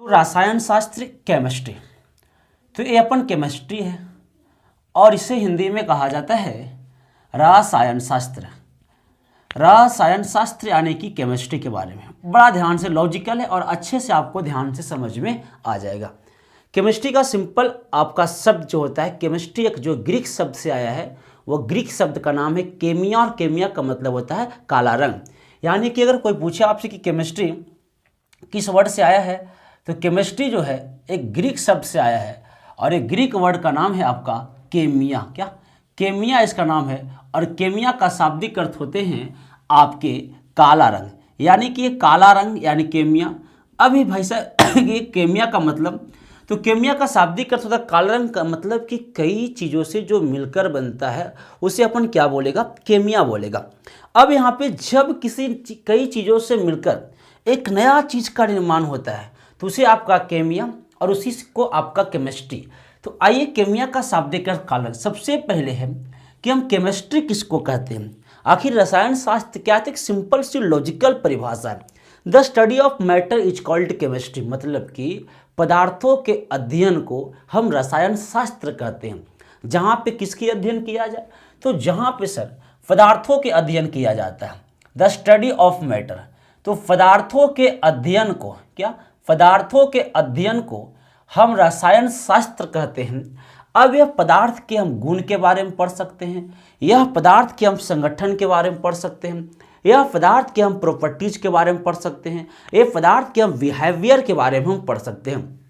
रसायन शास्त्र केमिस्ट्री, तो ये अपन केमिस्ट्री है और इसे हिंदी में कहा जाता है रसायन शास्त्र। रसायन शास्त्र यानी कि केमिस्ट्री के बारे में बड़ा ध्यान से लॉजिकल है और अच्छे से आपको ध्यान से समझ में आ जाएगा। केमिस्ट्री का सिंपल आपका शब्द जो होता है, केमिस्ट्री एक जो ग्रीक शब्द से आया है, वो ग्रीक शब्द का नाम है केमिया और केमिया का मतलब होता है काला रंग। यानी कि अगर कोई पूछे आपसे कि केमिस्ट्री किस वर्ड से आया है, तो केमिस्ट्री जो है एक ग्रीक शब्द से आया है और एक ग्रीक वर्ड का नाम है आपका केमिया। क्या केमिया इसका नाम है और केमिया का शाब्दिक अर्थ होते हैं आपके काला रंग, यानी कि ये काला रंग यानी केमिया। अभी भाई साहब ये केमिया का मतलब, तो केमिया का शाब्दिक अर्थ होता है काला रंग का मतलब कि कई चीज़ों से जो मिलकर बनता है उसे अपन क्या बोलेगा, केमिया बोलेगा। अब यहाँ पे जब कई चीज़ों से मिलकर एक नया चीज़ का निर्माण होता है तो उसे आपका केमिया और उसी को आपका केमिस्ट्री। तो आइए केमिया का शाब्दिक अर्थ काला। सबसे पहले है कि हम केमिस्ट्री किसको कहते हैं, आखिर रसायन शास्त्र क्या है। एक सिंपल सी लॉजिकल परिभाषा है, the study of matter is called chemistry, मतलब कि पदार्थों के अध्ययन को हम रसायन शास्त्र कहते हैं। जहाँ पे किसकी अध्ययन किया जाए, तो जहाँ पे सर पदार्थों के अध्ययन किया जाता है, द स्टडी ऑफ मैटर। तो पदार्थों के अध्ययन को क्या, पदार्थों के अध्ययन को हम रसायन शास्त्र कहते हैं। अब यह पदार्थ के हम गुण के बारे में पढ़ सकते हैं, यह पदार्थ के हम संगठन के बारे में पढ़ सकते हैं, यह पदार्थ के हम प्रॉपर्टीज के बारे में पढ़ सकते हैं, यह पदार्थ के हम बिहेवियर के बारे में हम पढ़ सकते हैं।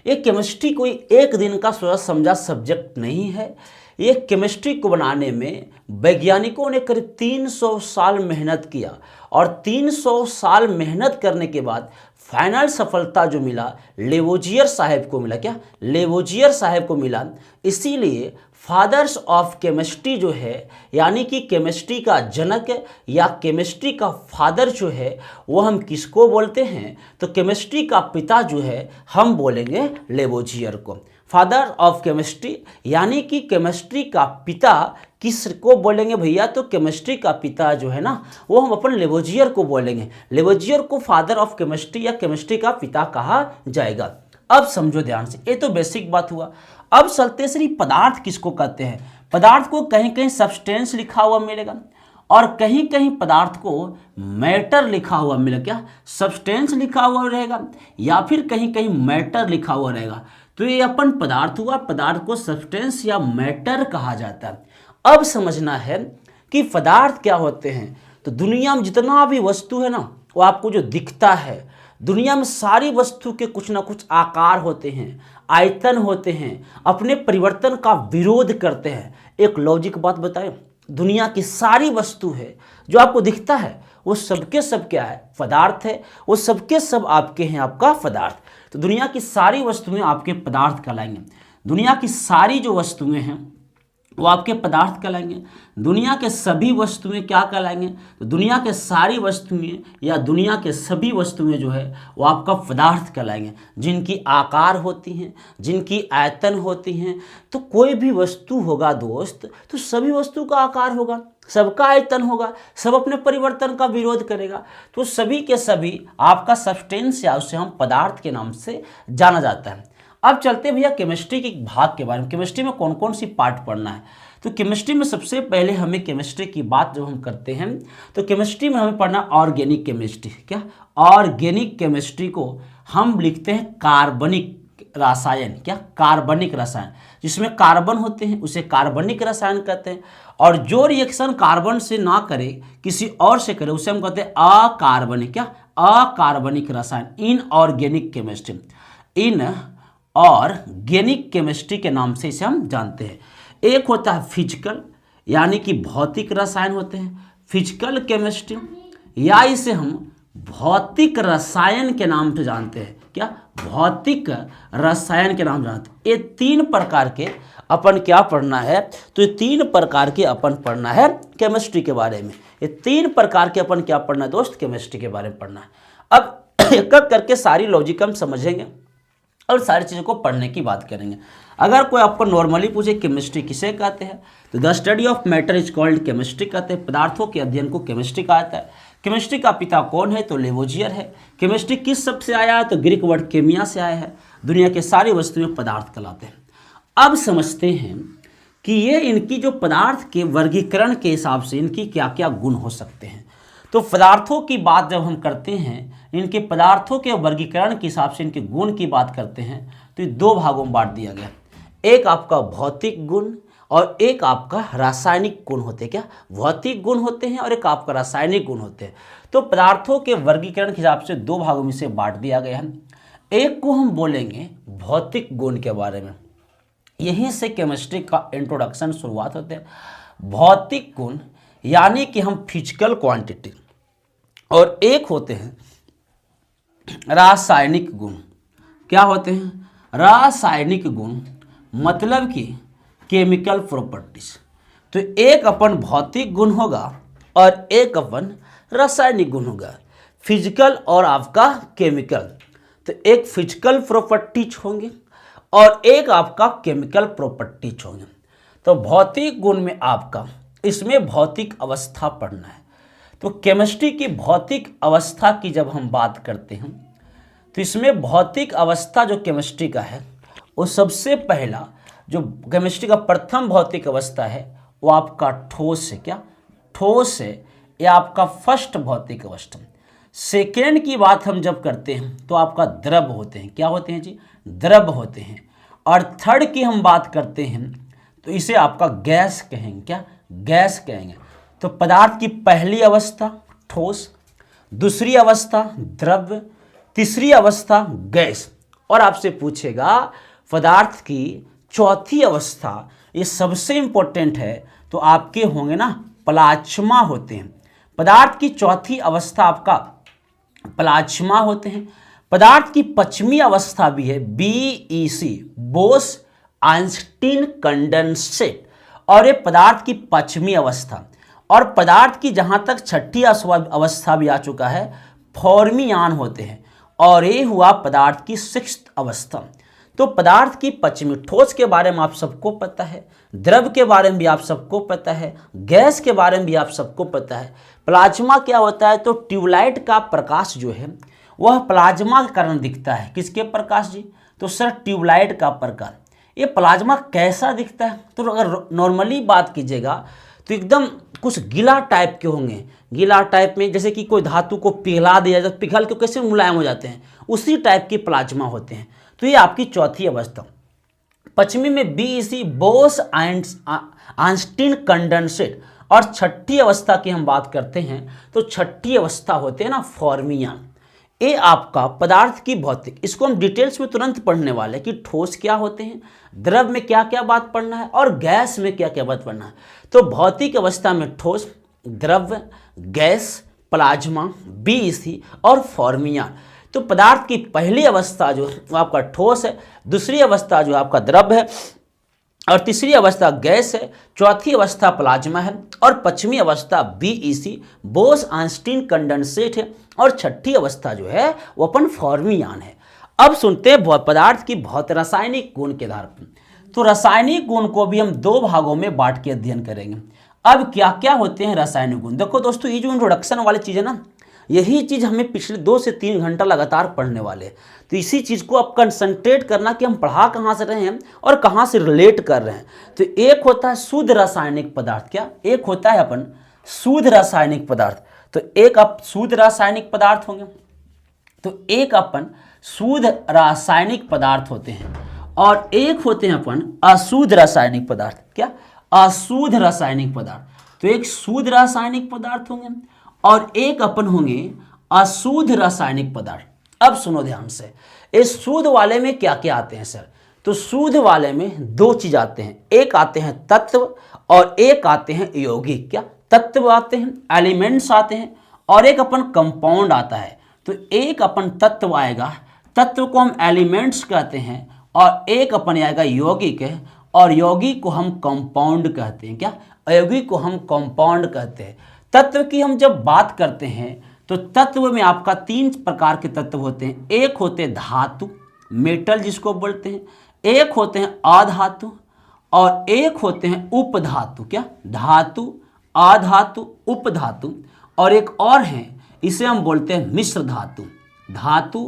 ये केमिस्ट्री कोई एक दिन का सोचा समझा सब्जेक्ट नहीं है। ये केमिस्ट्री को बनाने में वैज्ञानिकों ने करीब 300 साल मेहनत किया और 300 साल मेहनत करने के बाद फाइनल सफलता जो मिला लेवोजियर साहब को मिला। क्या, लेवोजियर साहब को मिला। इसीलिए फादर्स ऑफ केमिस्ट्री जो है, यानी कि केमिस्ट्री का जनक या केमिस्ट्री का फादर जो है वो हम किसको बोलते हैं, तो केमिस्ट्री का पिता जो है हम बोलेंगे लेवोजियर को। फादर ऑफ केमिस्ट्री यानी कि केमिस्ट्री का पिता किसको बोलेंगे भैया, तो केमिस्ट्री का पिता जो है ना वो हम अपन लेवोजियर को बोलेंगे। लेवोजियर को फादर ऑफ केमिस्ट्री या केमिस्ट्री का पिता कहा जाएगा। अब समझो ध्यान से, ये तो बेसिक बात हुआ। अब चलते से पदार्थ किसको कहते हैं। पदार्थ को कहीं कहीं सब्सटेंस लिखा हुआ मिलेगा और कहीं कहीं पदार्थ को मैटर लिखा हुआ मिलेगा। क्या, सब्सटेंस लिखा हुआ रहेगा या फिर कहीं कहीं मैटर लिखा हुआ रहेगा। तो ये अपन पदार्थ हुआ, पदार्थ को सब्सटेंस या मैटर कहा जाता है। अब समझना है कि पदार्थ क्या होते हैं। तो दुनिया में जितना भी वस्तु है ना, वो आपको जो दिखता है, दुनिया में सारी वस्तु के कुछ ना कुछ आकार होते हैं, आयतन होते हैं, अपने परिवर्तन का विरोध करते हैं। एक लॉजिक बात बताएं, दुनिया की सारी वस्तु है जो आपको दिखता है वो सबके सब क्या है, पदार्थ है। वो सबके सब आपके हैं आपका पदार्थ। तो दुनिया की सारी वस्तुएं आपके पदार्थ कहलाएंगे। दुनिया की सारी जो वस्तुएं हैं वो आपके पदार्थ कहलाएंगे। दुनिया के सभी वस्तुएं क्या कहलाएंगे, तो दुनिया के सारी वस्तुएं या दुनिया के सभी वस्तुएं जो है वो आपका पदार्थ कहलाएंगे, जिनकी आकार होती हैं, जिनकी आयतन होती हैं। तो कोई भी वस्तु होगा दोस्त, तो सभी वस्तु का आकार होगा, सबका आयतन होगा, सब अपने परिवर्तन का विरोध करेगा। तो सभी के सभी आपका सब्सटेंस या उसे हम पदार्थ के नाम से जाना जाता है। अब चलते भैया केमिस्ट्री के भाग के बारे में। केमिस्ट्री में कौन कौन सी पार्ट पढ़ना है, तो केमिस्ट्री में सबसे पहले हमें केमिस्ट्री की बात जब हम करते हैं तो केमिस्ट्री में हमें पढ़ना ऑर्गेनिक केमिस्ट्री। क्या, ऑर्गेनिक केमिस्ट्री को हम लिखते हैं कार्बनिक रसायन। क्या, कार्बनिक रसायन, जिसमें कार्बन होते हैं उसे कार्बनिक रसायन कहते हैं। और जो रिएक्शन कार्बन से ना करे किसी और से करे उसे हम कहते हैं अकार्बनिक। क्या, अकार्बनिक रसायन। In organic chemistry, in organic chemistry के नाम से इसे हम जानते हैं। एक होता है फिजिकल यानी कि भौतिक रसायन होते हैं, फिजिकल केमिस्ट्री, या इसे हम भौतिक रसायन के नाम से जानते हैं। क्या, भौतिक रसायन के नाम जानते हैं। ये तीन प्रकार के अपन क्या पढ़ना है, तो ये तीन प्रकार के अपन पढ़ना है केमिस्ट्री के बारे में। ये तीन प्रकार के अपन क्या पढ़ना है दोस्त, केमिस्ट्री के बारे में पढ़ना है। अब एक एक करके सारी लॉजिक हम समझेंगे और सारी चीज़ों को पढ़ने की बात करेंगे। अगर कोई आपको नॉर्मली पूछे केमिस्ट्री किसे कहते हैं, तो the study of matter is called chemistry कहते हैं। पदार्थों के अध्ययन को केमिस्ट्री कहा जाता है। केमिस्ट्री का पिता कौन है? तो लेवोजियर है। केमिस्ट्री किस शब्द से आया है? तो ग्रीक वर्ड केमिया से आया है। दुनिया के सारी वस्तुएं पदार्थ कहलाते हैं। अब समझते हैं कि ये इनकी जो पदार्थ के वर्गीकरण के हिसाब से इनकी क्या क्या गुण हो सकते हैं। तो पदार्थों की बात जब हम करते हैं, इनके पदार्थों के वर्गीकरण के हिसाब से इनके गुण की बात करते हैं, तो ये दो भागों में बांट दिया गया। एक आपका भौतिक गुण और एक आपका रासायनिक गुण होते हैं। क्या भौतिक गुण होते हैं और एक आपका रासायनिक गुण होते हैं। तो पदार्थों के वर्गीकरण के हिसाब से दो भागों में से बांट दिया गया है। एक को हम बोलेंगे भौतिक गुण के बारे में, यहीं से केमिस्ट्री का इंट्रोडक्शन शुरुआत होते हैं। भौतिक गुण यानी कि हम फिजिकल क्वांटिटी, और एक होते हैं रासायनिक गुण। क्या होते हैं? रासायनिक गुण मतलब कि केमिकल प्रॉपर्टीज। तो एक अपन भौतिक गुण होगा और एक अपन रासायनिक गुण होगा, फिजिकल और आपका केमिकल। तो एक फिजिकल प्रॉपर्टीज होंगे और एक आपका केमिकल प्रॉपर्टीज होंगे। तो भौतिक गुण में आपका इसमें भौतिक अवस्था पढ़ना है। तो केमिस्ट्री की भौतिक अवस्था की जब हम बात करते हैं, तो इसमें भौतिक अवस्था जो केमिस्ट्री का है, वो सबसे पहला जो केमिस्ट्री का प्रथम भौतिक अवस्था है वो आपका ठोस है। क्या ठोस है? या आपका फर्स्ट भौतिक अवस्था। सेकेंड की बात हम जब करते हैं तो आपका द्रव होते हैं। क्या होते हैं जी? द्रव होते हैं। और थर्ड की हम बात करते हैं तो इसे आपका गैस कहेंगे। क्या गैस कहेंगे। तो पदार्थ की पहली अवस्था ठोस, दूसरी अवस्था द्रव, तीसरी अवस्था गैस। और आपसे पूछेगा पदार्थ की चौथी अवस्था, ये सबसे इंपॉर्टेंट है, तो आपके होंगे ना प्लाज्मा होते हैं। पदार्थ की चौथी अवस्था आपका प्लाज्मा होते हैं। पदार्थ की पश्चिमी अवस्था भी है BEC, बोस आइंस्टीन कंडेंसेट, और ये पदार्थ की पश्चिमी अवस्था। और पदार्थ की जहाँ तक छठी अवस्था भी आ चुका है, फॉर्मियान होते हैं। और ये हुआ पदार्थ की सिक्स्थ अवस्था। तो पदार्थ की पश्चिमी, ठोस के बारे में आप सबको पता है, द्रव के बारे में भी आप सबको पता है, गैस के बारे में भी आप सबको पता है। प्लाज्मा क्या होता है? तो ट्यूबलाइट का प्रकाश जो है वह प्लाज्मा के कारण दिखता है। किसके प्रकाश जी? तो सर ट्यूबलाइट का प्रकाश। ये प्लाज्मा कैसा दिखता है? तो अगर नॉर्मली बात कीजिएगा तो एकदम कुछ गीला टाइप के होंगे। गीला टाइप में जैसे कि कोई धातु को पिघला दिया जाए, पिघल के कैसे मुलायम हो जाते हैं, उसी टाइप की प्लाज्मा होते हैं। तो ये आपकी चौथी अवस्था। पश्चिमी में BEC, बोस आइंस्टीन कंडेंसेट। और छठी अवस्था की हम बात करते हैं तो छठी अवस्था होते हैं ना फॉर्मियान। ये आपका पदार्थ की भौतिक, इसको हम डिटेल्स में तुरंत पढ़ने वाले हैं कि ठोस क्या होते हैं, द्रव में क्या क्या बात पढ़ना है और गैस में क्या क्या बात पढ़ना है। तो भौतिक अवस्था में ठोस, द्रव, गैस, प्लाज्मा, BEC और फॉर्मियान। तो पदार्थ की पहली अवस्था जो आपका ठोस है, दूसरी अवस्था जो आपका द्रव है, और तीसरी अवस्था गैस है, चौथी अवस्था प्लाज्मा है, और पश्चिमी अवस्था BEC, बोस आइंस्टीन कंडेंसेट है, और छठी अवस्था जो है वो अपन फॉर्मियान है। अब सुनते हैं पदार्थ की भौतिक रासायनिक गुण के आधार पर। तो रासायनिक गुण को भी हम दो भागों में बांट के अध्ययन करेंगे। अब क्या क्या होते हैं रासायनिक गुण? देखो दोस्तों, ये जो इंट्रोडक्शन वाली चीज़ है ना, यही चीज़ हमें पिछले 2 से 3 घंटा लगातार पढ़ने वाले हैं। तो इसी चीज़ को आप कंसंट्रेट करना कि हम पढ़ा कहाँ से रहे हैं और कहाँ से रिलेट कर रहे हैं। तो एक होता है शुद्ध रासायनिक पदार्थ। क्या? एक होता है अपन शुद्ध रासायनिक पदार्थ। तो एक आप शुद्ध रासायनिक पदार्थ होंगे, तो एक अपन शुद्ध रासायनिक पदार्थ होते हैं, और एक होते हैं अपन अशुद्ध रासायनिक पदार्थ। क्या? अशुद्ध रासायनिक पदार्थ। तो एक शुद्ध रासायनिक पदार्थ होंगे और एक अपन होंगे अशुद्ध रासायनिक पदार्थ। अब सुनो ध्यान से, इस शुद्ध वाले में क्या क्या आते हैं सर? तो शुद्ध वाले में 2 चीज आते हैं, एक आते हैं तत्व और एक आते हैं यौगिक। क्या? तत्व आते हैं, एलिमेंट्स आते हैं, और एक अपन कंपाउंड आता है। तो एक अपन तत्व आएगा, तत्व को हम एलिमेंट्स कहते हैं, और एक अपन आएगा यौगिक है, और यौगिक को हम कंपाउंड कहते हैं। क्या? यौगिक को हम कंपाउंड कहते हैं। तत्व की हम जब बात करते हैं तो तत्व में आपका 3 प्रकार के तत्व होते हैं। एक होते हैं धातु, मेटल जिसको बोलते हैं, एक होते हैं अधातु, और एक होते हैं उपधातु। क्या? धातु, अधातु, उपधातु, और एक और है, इसे हम बोलते हैं मिश्र धातु। धातु,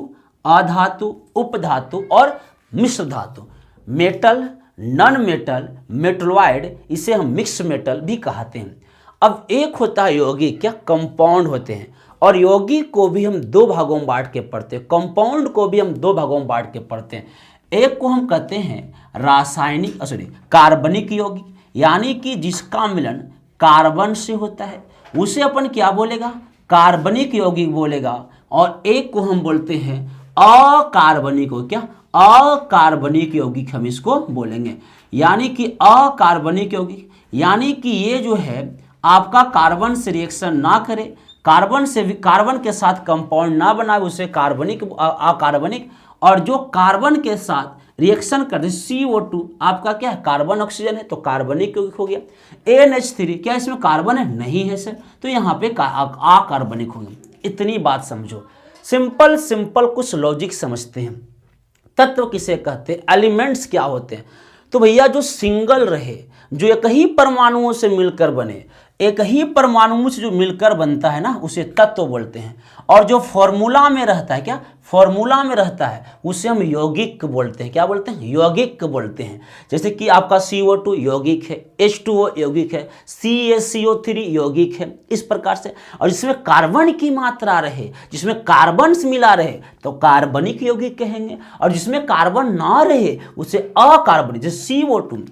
अधातु, उपधातु और मिश्र धातु। मेटल, नॉन मेटल, मेटलॉइड, इसे हम मिक्स मेटल भी कहते हैं। अब एक होता है यौगिक, क्या कंपाउंड होते हैं, और यौगिक को भी हम दो भागों में बांट के पढ़ते हैं, कंपाउंड को भी हम दो भागों में बांट के पढ़ते हैं। एक को हम कहते हैं रासायनिक कार्बनिक यौगिक, यानी कि जिसका मिलन कार्बन से होता है उसे अपन क्या बोलेगा, कार्बनिक यौगिक बोलेगा। और एक को हम बोलते हैं अकार्बनिक, क्या अकार्बनिक यौगिक हम इसको बोलेंगे। यानी कि अकार्बनिक यौगिक यानी कि ये जो है आपका कार्बन से रिएक्शन ना करे, कार्बन के साथ कंपाउंड ना बनाए, उसे कार्बनिक अकार्बनिक। और जो कार्बन के साथ रिएक्शन कर दे, CO2 आपका क्या है, कार्बन ऑक्सीजन है, तो कार्बनिक यौगिक हो गया। NH3 क्या इसमें कार्बन है, नहीं है सर, तो यहाँ पे अकार्बनिक हो गया। इतनी बात समझो, सिंपल कुछ लॉजिक समझते हैं। तत्व किसे कहते हैं, एलिमेंट्स क्या होते हैं। तो भैया जो सिंगल रहे, जो एक ही परमाणुओं से मिलकर बने, एक ही परमाणु से जो मिलकर बनता है ना, उसे तत्व बोलते हैं। और जो फॉर्मूला में रहता है, क्या फॉर्मूला में रहता है, उसे हम यौगिक बोलते हैं। क्या बोलते हैं, यौगिक बोलते हैं। जैसे कि आपका CO2 यौगिक है, H2O यौगिक है, CaCO3 यौगिक है, इस प्रकार से। और जिसमें कार्बन की मात्रा रहे, जिसमें कार्बन मिला रहे, तो कार्बनिक यौगिक कहेंगे। और जिसमें कार्बन ना रहे उसे अकार्बनिक, जैसे CO2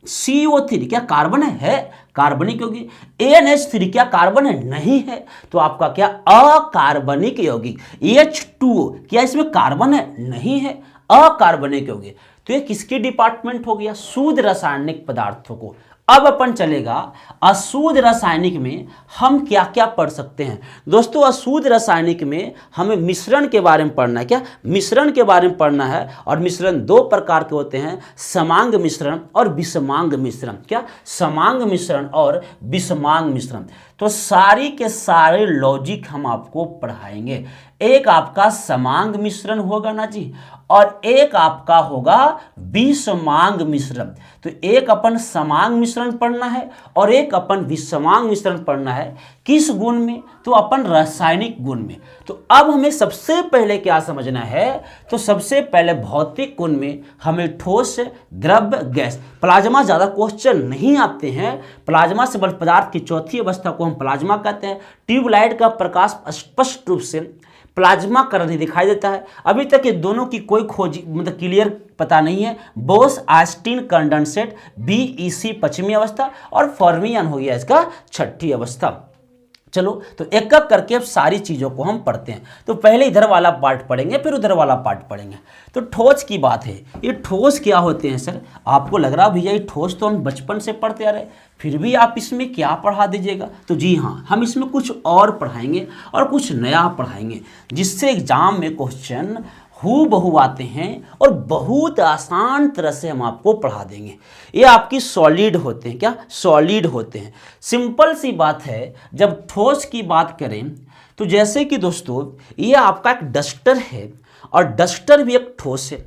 CO3 क्या कार्बन है कार्बनिक यौगिक। NH3 क्या कार्बन है, नहीं है, तो आपका क्या अकार्बनिक यौगिक। H2O क्या इसमें कार्बन है, नहीं है, अकार्बनिक यौगिक। तो ये किसकी डिपार्टमेंट हो गया, शुद्ध रासायनिक पदार्थों को। अब अपन चलेगा अशुद्ध रासायनिक में हम क्या क्या पढ़ सकते हैं। दोस्तों अशुद्ध रासायनिक में हमें मिश्रण के बारे में पढ़ना है, क्या मिश्रण के बारे में पढ़ना है। और मिश्रण दो प्रकार के होते हैं, समांग मिश्रण और विषमांग मिश्रण। क्या समांग मिश्रण और विषमांग मिश्रण। तो सारी के सारे लॉजिक हम आपको पढ़ाएंगे। एक आपका समांग मिश्रण होगा ना जी, और एक आपका होगा विषमांग मिश्रण। तो एक अपन समांग मिश्रण पढ़ना है और एक अपन विषमांग मिश्रण पढ़ना है। किस गुण में, तो अपन रासायनिक गुण में। तो अब हमें सबसे पहले क्या समझना है, तो सबसे पहले भौतिक गुण में हमें ठोस, द्रव्य, गैस, प्लाज्मा ज्यादा क्वेश्चन नहीं आते हैं। प्लाज्मा से बल पदार्थ की चौथी अवस्था को हम प्लाज्मा कहते हैं। ट्यूबलाइट का प्रकाश स्पष्ट रूप से प्लाज्मा कलर ही दिखाई देता है। अभी तक ये दोनों की कोई खोज मतलब क्लियर पता नहीं है। बोस आस्टिन कंडेंसेट BEC पश्चिमी अवस्था और फर्मियन हो गया इसका छठी अवस्था। चलो तो एक एक करके अब सारी चीज़ों को हम पढ़ते हैं। तो पहले इधर वाला पार्ट पढ़ेंगे, फिर उधर वाला पार्ट पढ़ेंगे। तो ठोस की बात है, ये ठोस क्या होते हैं सर। आपको लग रहा भैया ये ठोस तो हम बचपन से पढ़ते आ रहे, फिर भी आप इसमें क्या पढ़ा दीजिएगा। तो जी हाँ, हम इसमें कुछ और पढ़ाएंगे और कुछ नया पढ़ाएंगे, जिससे एग्जाम में क्वेश्चन हूबहू आते हैं और बहुत आसान तरह से हम आपको पढ़ा देंगे। ये आपकी सॉलिड होते हैं, क्या सॉलिड होते हैं। सिंपल सी बात है, जब ठोस की बात करें तो जैसे कि दोस्तों ये आपका एक डस्टर है, और डस्टर भी एक ठोस है।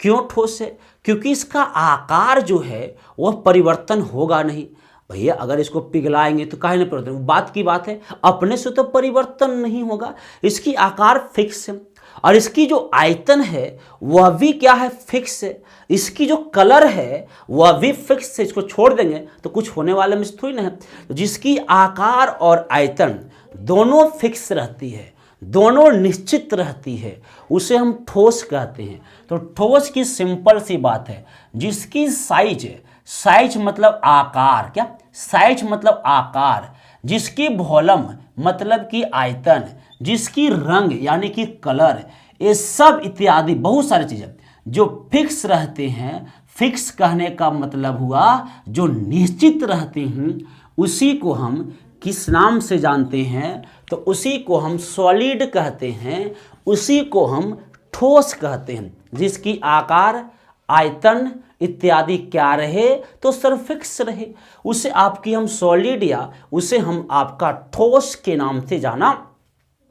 क्यों ठोस है, क्योंकि इसका आकार जो है वह परिवर्तन होगा नहीं। भैया अगर इसको पिघलाएंगे तो काहे नहीं परिवर्तन, बात की बात है, अपने से तो परिवर्तन नहीं होगा। इसकी आकार फिक्स है और इसकी जो आयतन है वह भी क्या है, फिक्स है। इसकी जो कलर है वह भी फिक्स है। इसको छोड़ देंगे तो कुछ होने वाला में थोड़ी ना है। तो जिसकी आकार और आयतन दोनों फिक्स रहती है, दोनों निश्चित रहती है, उसे हम ठोस कहते हैं। तो ठोस की सिंपल सी बात है, जिसकी साइज मतलब आकार, क्या साइज मतलब आकार, जिसकी वॉल्यूम मतलब कि आयतन, जिसकी रंग यानी कि कलर, ये सब इत्यादि बहुत सारी चीजें जो फिक्स रहते हैं। फिक्स कहने का मतलब हुआ जो निश्चित रहते हैं, उसी को हम किस नाम से जानते हैं, तो उसी को हम सॉलिड कहते हैं, उसी को हम ठोस कहते हैं। जिसकी आकार, आयतन इत्यादि क्या रहे, तो सर फिक्स रहे, उसे आपकी हम सॉलिड या उसे हम आपका ठोस के नाम से जाना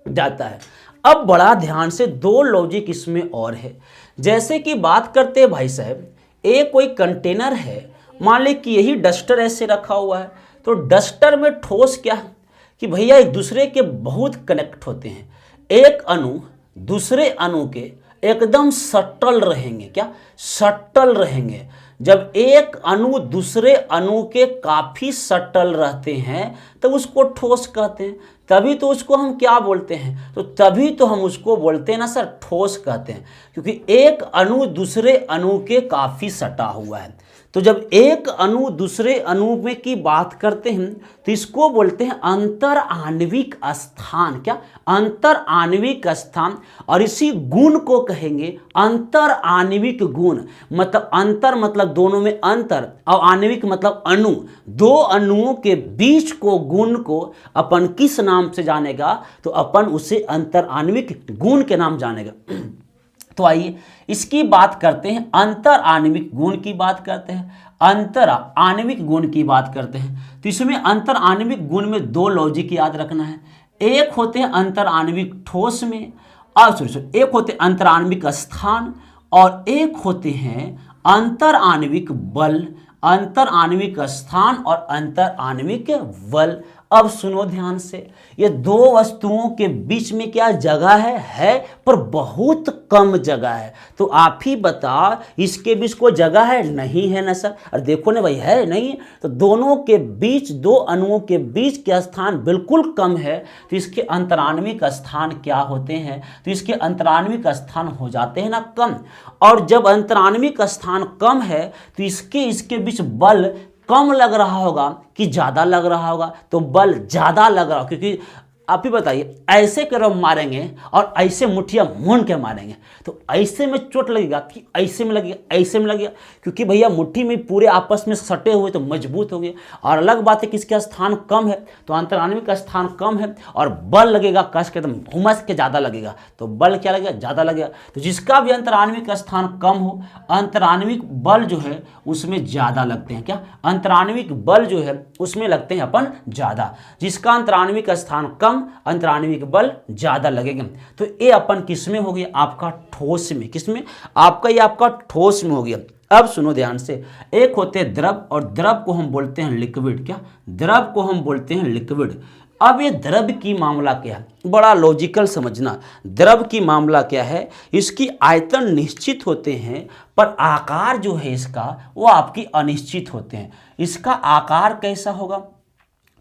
जाता है। अब बड़ा ध्यान से दो लॉजिक इसमें और है। जैसे कि बात करते हैं भाई साहब, एक कोई कंटेनर है, मान ली कि यही डस्टर ऐसे रखा हुआ है, तो डस्टर में ठोस क्या है, कि भैया एक दूसरे के बहुत कनेक्ट होते हैं। एक अणु दूसरे अणु के एकदम सटल रहेंगे, क्या सटल रहेंगे। जब एक अणु दूसरे अणु के काफी सटल रहते हैं तब उसको ठोस कहते हैं। तभी तो उसको हम क्या बोलते हैं, तो तभी तो हम उसको बोलते हैं ना सर, ठोस कहते हैं, क्योंकि एक अणु दूसरे अणु के काफी सटा हुआ है। तो जब एक अणु दूसरे अणु में की बात करते हैं तो इसको बोलते हैं अंतर आणविक स्थान, क्या अंतर आणविक स्थान। और इसी गुण को कहेंगे अंतर आणविक गुण। मतलब अंतर मतलब दोनों में अंतर, और आणविक मतलब अणु। दो अणुओं के बीच को गुण को अपन किस नाम से जानेगा, तो अपन उसे अंतर आणविक गुण के नाम जानेगा। तो आइए इसकी बात करते हैं, अंतर आणविक गुण की बात करते हैं, अंतर आणविक गुण की बात करते हैं। तो इसमें अंतर आणविक गुण में दो लॉजिक याद रखना है। एक होते हैं अंतर आणविक ठोस में, और सॉरी एक होते हैं अंतर आणविक स्थान, और एक होते हैं अंतर आणविक बल। अंतर आणविक स्थान और अंतर आणविक बल। अब सुनो ध्यान से, ये दो वस्तुओं के बीच में क्या जगह है पर बहुत कम जगह है। तो आप ही बता, इसके बीच कोई जगह है? नहीं है ना सर। और देखो ना भाई, है नहीं। तो दोनों के बीच, दो अणुओं के बीच के स्थान बिल्कुल कम है, तो इसके अंतराण्विक स्थान क्या होते हैं, तो इसके अंतराण्विक स्थान हो जाते हैं ना कम। और जब अंतराण्विक स्थान कम है तो इसके बीच बल कम लग रहा होगा कि ज़्यादा लग रहा होगा, तो बल ज़्यादा लग रहा होगा। क्योंकि आप ही बताइए, ऐसे करो मारेंगे और ऐसे मुठिया मून के मारेंगे तो ऐसे में चोट लगेगा कि ऐसे में लगेगा, ऐसे में लगेगा, क्योंकि भैया मुट्ठी में पूरे आपस में सटे हुए तो मजबूत हो गए। और अलग बात है कि इसका स्थान कम है, तो अंतराण्विक का स्थान कम है और बल लगेगा कस के, एकदम घुमस के ज़्यादा लगेगा, तो बल क्या लगेगा, ज़्यादा लगेगा। तो जिसका भी अंतराण्विक का स्थान कम हो, अंतराण्विक बल जो है उसमें ज़्यादा लगते हैं। क्या अंतराण्विक बल जो है उसमें लगते हैं अपन ज़्यादा। जिसका अंतराण्विक स्थान कम, अंतराण्विक बल ज्यादा लगेगा। तो ये अपन किस में हो गया, आपका ठोस में। किस में? आपका ये आपका ठोस में हो गया। अब सुनो ध्यान से, एक होते हैं द्रव, और द्रव को हम बोलते हैं लिक्विड। क्या द्रव को हम बोलते हैं लिक्विड। अब ये द्रव की मामला क्या है, बड़ा लॉजिकल समझना। द्रव की मामला क्या है, इसकी आयतन निश्चित होते हैं पर आकार जो है इसका वो आपकी अनिश्चित होते हैं। इसका आकार कैसा होगा,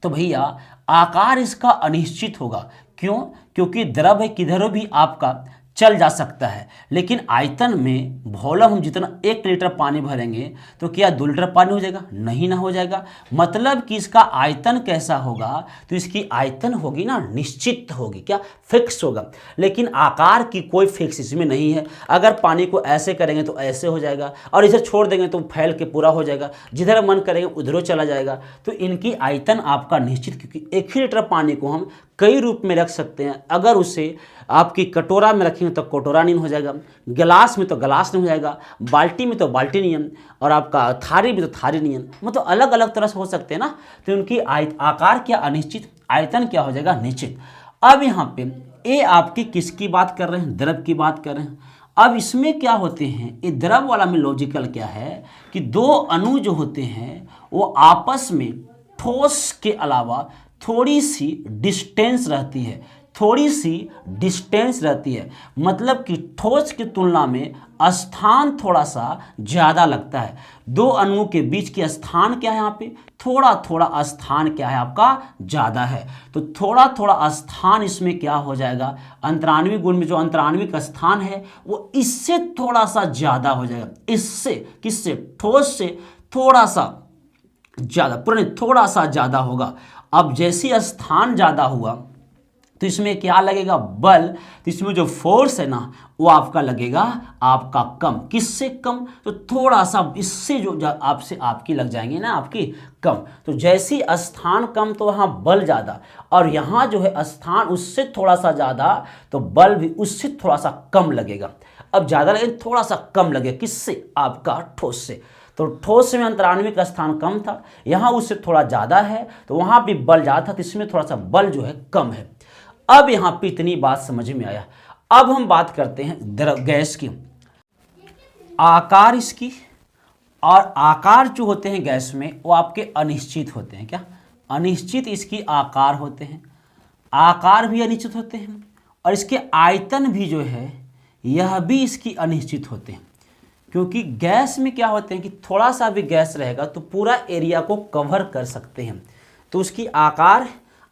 तो भैया आकार इसका अनिश्चित होगा। क्यों? क्योंकि द्रव है, किधरों भी आपका चल जा सकता है, लेकिन आयतन में वॉल्यूम हम जितना 1 लीटर पानी भरेंगे तो क्या 2 लीटर पानी हो जाएगा? नहीं ना हो जाएगा। मतलब कि इसका आयतन कैसा होगा, तो इसकी आयतन होगी ना निश्चित होगी, क्या फिक्स होगा। लेकिन आकार की कोई फिक्स इसमें नहीं है। अगर पानी को ऐसे करेंगे तो ऐसे हो जाएगा, और इधर छोड़ देंगे तो फैल के पूरा हो जाएगा, जिधर मन करेंगे उधरों चला जाएगा। तो इनकी आयतन आपका निश्चित, क्योंकि 1 ही लीटर पानी को हम कई रूप में रख सकते हैं। अगर उसे आपकी कटोरा में रखेंगे तो कटोरा नहीं हो जाएगा, गिलास में तो गिलास नहीं हो जाएगा, बाल्टी में तो बाल्टी नहीं है, और आपका थारी में तो थारी नहीं है। मतलब अलग अलग तरह से हो सकते हैं ना। तो उनकी आकार क्या अनिश्चित, आयतन क्या हो जाएगा निश्चित। अब यहाँ पे ये आपकी किसकी बात कर रहे हैं, द्रव की बात कर रहे हैं। अब इसमें क्या होते हैं, ये द्रव वाला में लॉजिकल क्या है कि दो अणु जो होते हैं वो आपस में ठोस के अलावा थोड़ी सी डिस्टेंस रहती है, थोड़ी सी डिस्टेंस रहती है। मतलब कि ठोस की तुलना में स्थान थोड़ा सा ज़्यादा लगता है। दो अणुओं के बीच के स्थान क्या है, यहाँ पे थोड़ा थोड़ा स्थान क्या है आपका ज़्यादा है। तो थोड़ा थोड़ा स्थान इसमें क्या हो जाएगा, अंतराण्विक गुण में जो अंतराण्विक स्थान है वो इससे थोड़ा सा ज़्यादा हो जाएगा। इससे किससे, ठोस से थोड़ा सा ज़्यादा, पूरे थोड़ा सा ज़्यादा होगा। अब जैसी स्थान ज़्यादा हुआ तो इसमें क्या लगेगा, बल। तो इसमें जो फोर्स है ना वो आपका लगेगा आपका कम। किससे कम, तो थोड़ा सा इससे जो आपसे आपकी लग जाएंगे ना आपकी कम। तो जैसी स्थान कम तो वहाँ बल ज़्यादा, और यहाँ जो है स्थान उससे थोड़ा सा ज़्यादा तो बल भी उससे थोड़ा सा कम लगेगा। अब ज़्यादा लगे थोड़ा सा कम लगेगा, किससे, आपका ठोस से। तो ठोस में अंतराण्विक स्थान कम था, यहाँ उससे थोड़ा ज़्यादा है, तो वहाँ भी बल ज़्यादा था, तो इसमें थोड़ा सा बल जो है कम है। अब यहाँ पे इतनी बात समझ में आया। अब हम बात करते हैं द्रव गैस की। आकार इसकी और आकार जो होते हैं गैस में वो आपके अनिश्चित होते हैं। क्या अनिश्चित इसकी आकार होते हैं, आकार भी अनिश्चित होते हैं, और इसके आयतन भी जो है यह भी इसकी अनिश्चित होते हैं। क्योंकि गैस में क्या होते हैं कि थोड़ा सा भी गैस रहेगा तो पूरा एरिया को कवर कर सकते हैं। तो उसकी आकार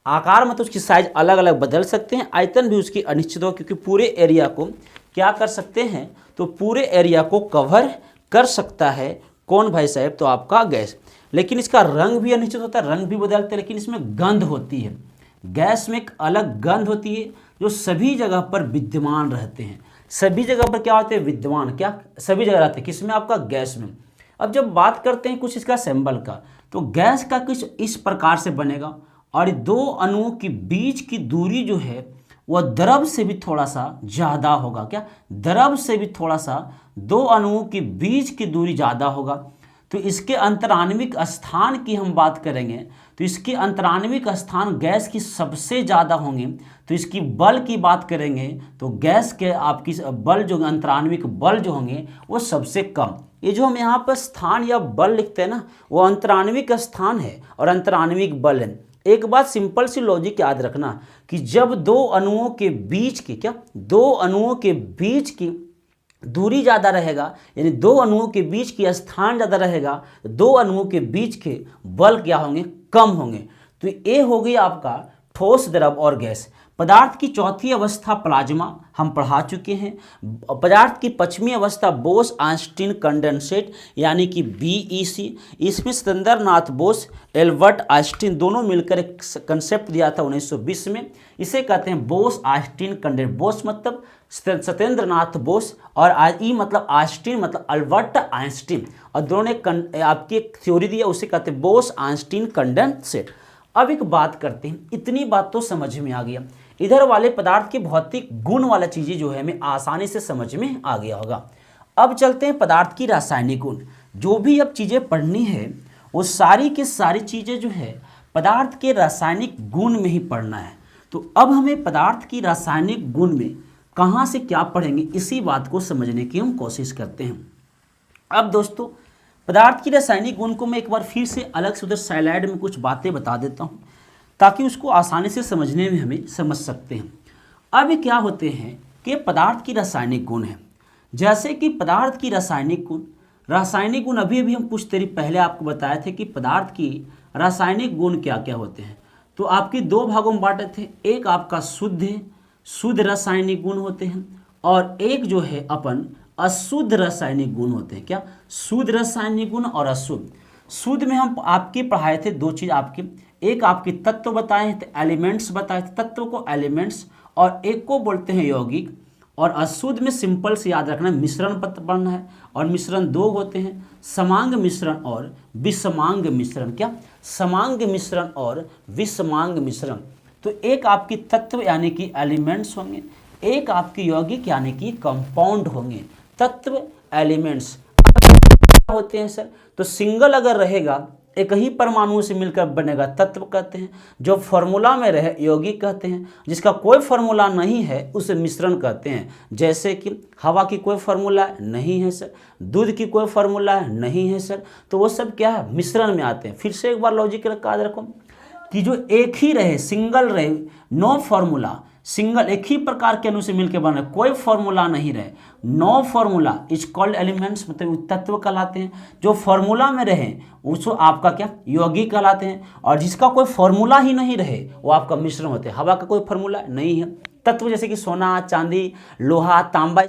मतलब उसकी साइज अलग अलग बदल सकते हैं, आयतन भी उसकी अनिश्चित हो, क्योंकि पूरे एरिया को क्या कर सकते हैं, तो पूरे एरिया को कवर कर सकता है कौन भाई साहब, तो आपका गैस। लेकिन इसका रंग भी अनिश्चित होता है, रंग भी बदलते हैं, लेकिन इसमें गंध होती है। गैस में एक अलग गंध होती है जो सभी जगह पर विद्यमान रहते हैं। सभी जगह पर क्या होते हैं, विद्यमान, क्या सभी जगह रहते हैं, किसमें, आपका गैस में। अब जब बात करते हैं कुछ इसका सिंबल का, तो गैस का कुछ इस प्रकार से बनेगा, और दो अणुओं के बीच की दूरी जो है वह द्रव से भी थोड़ा सा ज़्यादा होगा। क्या, द्रव से भी थोड़ा सा, दो अणुओं के बीच की दूरी ज़्यादा होगा। तो इसके अंतराण्विक स्थान की हम बात करेंगे तो इसके अंतराण्विक स्थान गैस की सबसे ज़्यादा होंगे। तो इसकी बल की बात करेंगे तो गैस के आपकी बल जो अंतराण्विक बल जो होंगे वो सबसे कम। ये जो हम यहाँ पर स्थान या बल लिखते हैं ना, वो अंतराण्विक स्थान है और अंतराण्विक बल है। एक बात सिंपल सी लॉजिक याद रखना कि जब दो अणुओं के बीच की, क्या, दो अणुओं के बीच की दूरी ज़्यादा रहेगा, यानी दो अणुओं के बीच की स्थान ज़्यादा रहेगा, दो अणुओं के बीच के बल क्या होंगे, कम होंगे। तो ये हो गई आपका ठोस, द्रव और गैस। पदार्थ की चौथी अवस्था प्लाज्मा हम पढ़ा चुके हैं। पदार्थ की पश्चिमी अवस्था बोस आइंस्टीन कंडेंसेट यानी कि BEC। इसमें सत्येंद्रनाथ बोस, एल्बर्ट आइंस्टीन दोनों मिलकर एक कंसेप्ट दिया था 1920 में। इसे कहते हैं बोस आइंस्टीन कंडेंसेट। बोस मतलब सत्येंद्रनाथ बोस और ई मतलब आइंस्टीन मतलब अल्बर्ट आइंस्टीन, और दोनों ने आपकी एक थ्योरी दिया, उसे कहते हैं बोस आइंस्टीन कंडेंसेट। अब एक बात करते हैं, इतनी बात तो समझ में आ गया। इधर वाले पदार्थ के भौतिक गुण वाला चीज़ें जो है हमें आसानी से समझ में आ गया होगा। अब चलते हैं पदार्थ की रासायनिक गुण। जो भी अब चीज़ें पढ़नी है वो सारी की सारी चीज़ें जो है पदार्थ के रासायनिक गुण में ही पढ़ना है। तो अब हमें पदार्थ की रासायनिक गुण में कहाँ से क्या पढ़ेंगे, इसी बात को समझने की हम कोशिश करते हैं। अब दोस्तों पदार्थ की रासायनिक गुण को मैं एक बार फिर से अलग से उधर स्लाइड में कुछ बातें बता देता हूँ ताकि उसको आसानी से समझने में हमें समझ सकते हैं। अब ये क्या होते हैं कि पदार्थ की रासायनिक गुण है, जैसे कि पदार्थ की रासायनिक गुण अभी हम कुछ देर पहले आपको बताए थे कि पदार्थ की रासायनिक गुण क्या क्या होते हैं। तो आपकी दो भागों में बांटे थे, एक आपका शुद्ध रासायनिक गुण होते हैं और एक जो है अपन अशुद्ध रासायनिक गुण होते हैं। क्या, शुद्ध रासायनिक गुण और अशुद्ध। शुद्ध में हम आपके पढ़ाए थे दो चीज़, आपके एक आपके तत्व बताए थे, एलिमेंट्स बताए थे, तत्व को एलिमेंट्स, और एक को बोलते हैं यौगिक। और अशुद्ध में सिंपल से याद रखना मिश्रण पढ़ना है, और मिश्रण दो होते हैं, समांग मिश्रण और विषमांग मिश्रण। क्या, समांग मिश्रण और विषमांग मिश्रण। तो एक आपकी तत्व यानी कि एलिमेंट्स होंगे, एक आपकी यौगिक यानी कि कंपाउंड होंगे। तत्व एलिमेंट्स होते हैं सर, तो सिंगल अगर रहेगा एक ही परमाणु से मिलकर बनेगा तत्व कहते हैं, जो फॉर्मूला में रहे यौगिक कहते हैं, जिसका कोई फॉर्मूला नहीं है उसे मिश्रण कहते हैं। जैसे कि हवा की कोई फॉर्मूला नहीं है सर, दूध की कोई फॉर्मूला नहीं है सर, तो वो सब क्या है, मिश्रण में आते हैं। फिर से एक बार लॉजिक याद रखो कि जो एक ही रहे, सिंगल रहे, नो फॉर्मूला, सिंगल एक ही प्रकार के अणु से मिलकर बन रहे, कोई फॉर्मूला नहीं रहे, no formula is called elements, मतलब तत्व कहलाते हैं। जो फॉर्मूला में रहे उसको आपका क्या, यौगिक कहलाते हैं, और जिसका कोई फॉर्मूला ही नहीं रहे वो आपका मिश्रण होते हैं। हवा का कोई फॉर्मूला नहीं है। तत्व जैसे कि सोना, चांदी, लोहा, तांबा